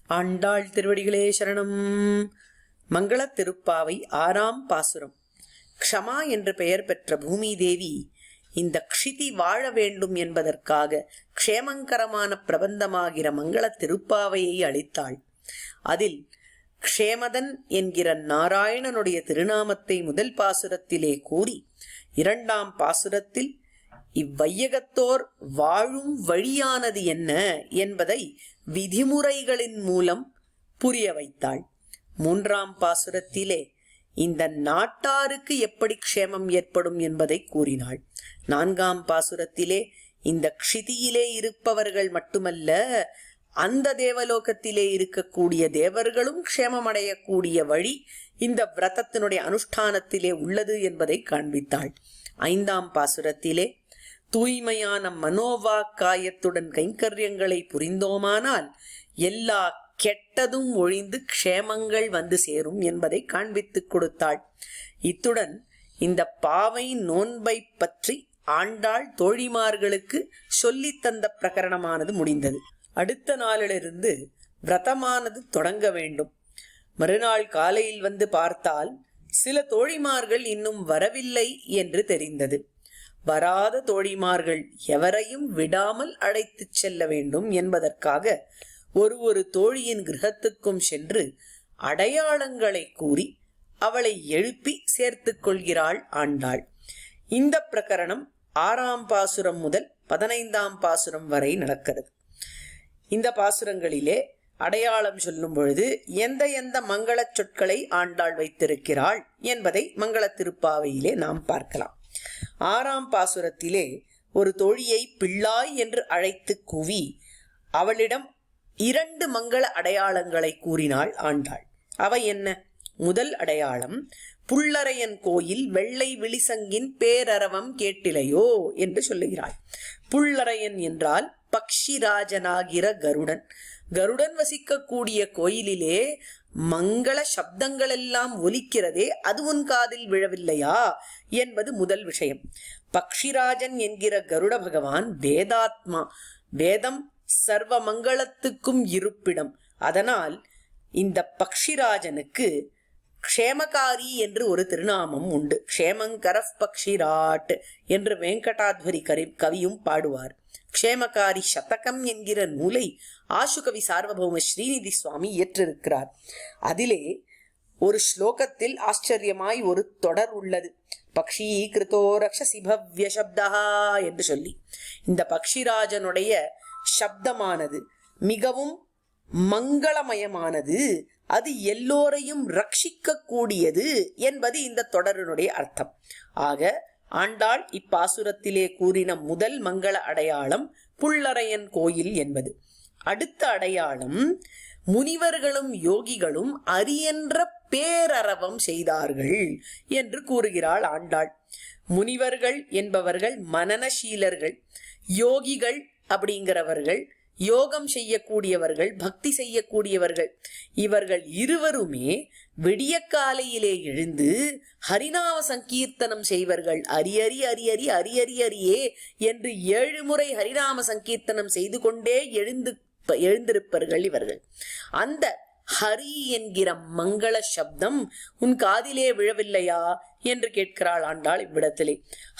ஆண்டாள் திருவடிகளே சரணம். மங்கள திருப்பாவை 6ஆம் பாசுரம். க்ஷமா என்று பெயர் பெற்ற பூமி தேவி இந்த க்ஷிதி வாழ வேண்டும் என்பதற்காக க்ஷேமங்கரமான பிரபந்தமாகிற மங்கள திருப்பாவையை அளித்தாள். அதில் க்ஷேமதன் என்கிற நாராயணனுடைய திருநாமத்தை முதல் பாசுரத்திலே கூறி 2ஆம் பாசுரத்தில் இவ்வையகத்தோர் வாழும் வழியானது என்ன என்பதை விதிமுறைகளின் மூலம் புரிய வைத்தாள். 3ஆம் பாசுரத்திலே இந்த நாட்டாருக்கு எப்படி க்ஷேமம் ஏற்படும் என்பதை கூறினாள். 4ஆம் பாசுரத்திலே இந்த க்ஷிதியிலே இருப்பவர்கள் மட்டுமல்ல, அந்த தேவலோகத்திலே இருக்கக்கூடிய தேவர்களும் க்ஷேமமடையக்கூடிய வழி இந்த விரதத்தினுடைய அனுஷ்டானத்திலே உள்ளது என்பதை காண்பித்தாள். 5ஆம் பாசுரத்திலே தூய்மையான மனோவாக்காயத்துடன் கைங்கரியங்களை புரிந்தோமானால் எல்லா கெட்டதும் ஒழிந்து க்ஷேமங்கள் வந்து சேரும் என்பதை காண்பித்துக் கொடுத்தாள். இத்துடன் இந்த பாவை நோன்பை பற்றி ஆண்டாள் தோழிமார்களுக்கு சொல்லித்தந்த பிரகரணமானது முடிந்தது. அடுத்த நாளிலிருந்து விரதமானது தொடங்க வேண்டும். மறுநாள் காலையில் வந்து பார்த்தால் சில தோழிமார்கள் இன்னும் வரவில்லை என்று தெரிந்தது. வராத தோழிமார்கள் எவரையும் விடாமல் அழைத்துச் செல்ல வேண்டும் என்பதற்காக ஒரு தோழியின் கிரகத்துக்கும் சென்று அடையாளங்களை கூறி அவளை எழுப்பி சேர்த்துக் கொள்கிறாள் ஆண்டாள். இந்த பிரகரணம் 6ஆம் பாசுரம் முதல் 15ஆம் பாசுரம் வரை நடக்கிறது. இந்த பாசுரங்களிலே அடையாளம் சொல்லும் பொழுது எந்த மங்கள சொற்களை ஆண்டாள் வைத்திருக்கிறாள் என்பதை மங்கள திருப்பாவையிலே நாம் பார்க்கலாம். 6ஆம் பாசுரத்திலே ஒரு தோழியை பிள்ளாய் என்று அழைத்து கூவி அவளிடம் 2 மங்கள அடையாளங்களை கூறினாள் ஆண்டாள். அவை என்ன? முதல் அடையாளம், புள்ளரையன் கோயில் வெள்ளை விழிசங்கின் பேரரவம் கேட்டிலையோ என்று சொல்லுகிறாள். புள்ளரையன் என்றால் பக்ஷிராஜனாகிற கருடன். கருடன் வசிக்கக்கூடிய கோயிலிலே மங்கள சப்தங்கள் எல்லாம் ஒலிக்கிறதே, அது உன் காதில் விழவில்லையா என்பது முதல் விஷயம். பக்ஷிராஜன் என்கிற கருட பகவான் வேதாத்மா, வேதம் சர்வ மங்களத்துக்கும் இருப்பிடம். அதனால் இந்த பக்ஷிராஜனுக்கு க்ஷேமகாரி என்று ஒரு திருநாமம் உண்டு. க்ஷேமங்கர பக்ஷிராட் என்று வெங்கடாத்வரி கவியும் பாடுவார். க்ஷேமகாரி சதகம் என்கிற நூலை ஆசுகவி சார்வபௌம ஸ்ரீநிதி சுவாமி இயற்றிருக்கிறார். அதிலே ஒரு ஸ்லோகத்தில் ஆச்சரியமாய் ஒரு தொடர் உள்ளது. பக்ஷி கிருதோ ரக்ஷசி பவ்ய சப்தா என்று சொல்லி இந்த பக்ஷிராஜனுடைய சப்தமானது மிகவும் மங்களமயமானது, அது எல்லோரையும் ரட்சிக்க கூடியது என்பது இந்த தொடரினுடைய அர்த்தம். ஆக ஆண்டாள் இப்பாசுரத்திலே கூறின முதல் மங்கள அடையாளம் புள்ளரையன் கோயில் என்பது. அடுத்த அடையாளம், முனிவர்களும் யோகிகளும் அரியன்ற பேரரவம் செய்தார்கள் என்று கூறுகிறாள் ஆண்டாள். முனிவர்கள் என்பவர்கள் மனனசீலர்கள், யோகிகள் அப்படிங்கிறவர்கள் யோகம் செய்யக்கூடியவர்கள், பக்தி செய்யக்கூடியவர்கள். இவர்கள் இருவருமே விடிய காலையிலே எழுந்து ஹரிநாம சங்கீர்த்தனம் செய்வர்கள். அரியரி அரியரி அரியரி அரியே என்று 7 முறை ஹரிநாம சங்கீர்த்தனம் செய்து கொண்டே எழுந்திருப்பர்கள் இவர்கள். அந்த ஹரி என்கிற மங்கள சப்தம் உன் காதிலே விழவில்லையா என்று கேட்கிறாள் ஆண்டாள் இவ்விடத்திலே.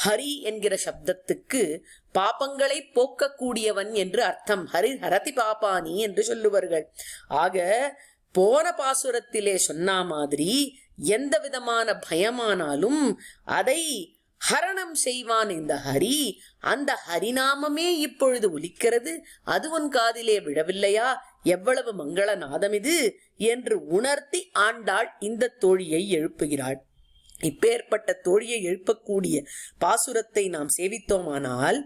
ஹரி என்கிற சப்தத்துக்கு பாப்பங்களை போக்கக்கூடியவன் என்று அர்த்தம். ஹரி ஹரதி பாப்பானி என்று சொல்லுவார்கள். ஆக போன பாசுரத்திலே சொன்ன மாதிரி எந்த விதமான பயமானாலும் அதை ஹரணம் செய்வான் இந்த ஹரி. அந்த ஹரிநாமமே இப்பொழுது ஒலிக்கிறது, அது உன் காதிலே விழவில்லையா? எவ்வளவு மங்கள நாதம் இது என்று உணர்த்தி ஆண்டாள் இந்த தோழியை எழுப்புகிறாள். இப்பேற்பட்ட தோழியை எழுப்பக்கூடிய பாசுரத்தை நாம் சேவித்தோமானால்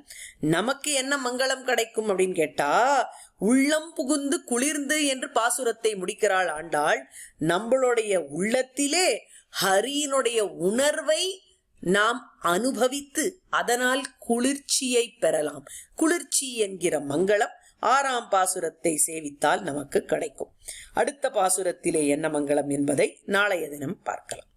நமக்கு என்ன மங்களம் கிடைக்கும் அப்படின்னு கேட்டா, உள்ளம் புகுந்து குளிர்ந்து என்று பாசுரத்தை முடிக்கிறாள் ஆண்டாள். நம்மளுடைய உள்ளத்திலே ஹரியினுடைய உணர்வை நாம் அனுபவித்து அதனால் குளிர்ச்சியை பெறலாம். குளிர்ச்சி என்கிற மங்களம் 6ஆம் பாசுரத்தை சேவித்தால் நமக்கு கிடைக்கும். அடுத்த பாசுரத்திலே என்ன மங்களம் என்பதை நாளைய தினம் பார்க்கலாம்.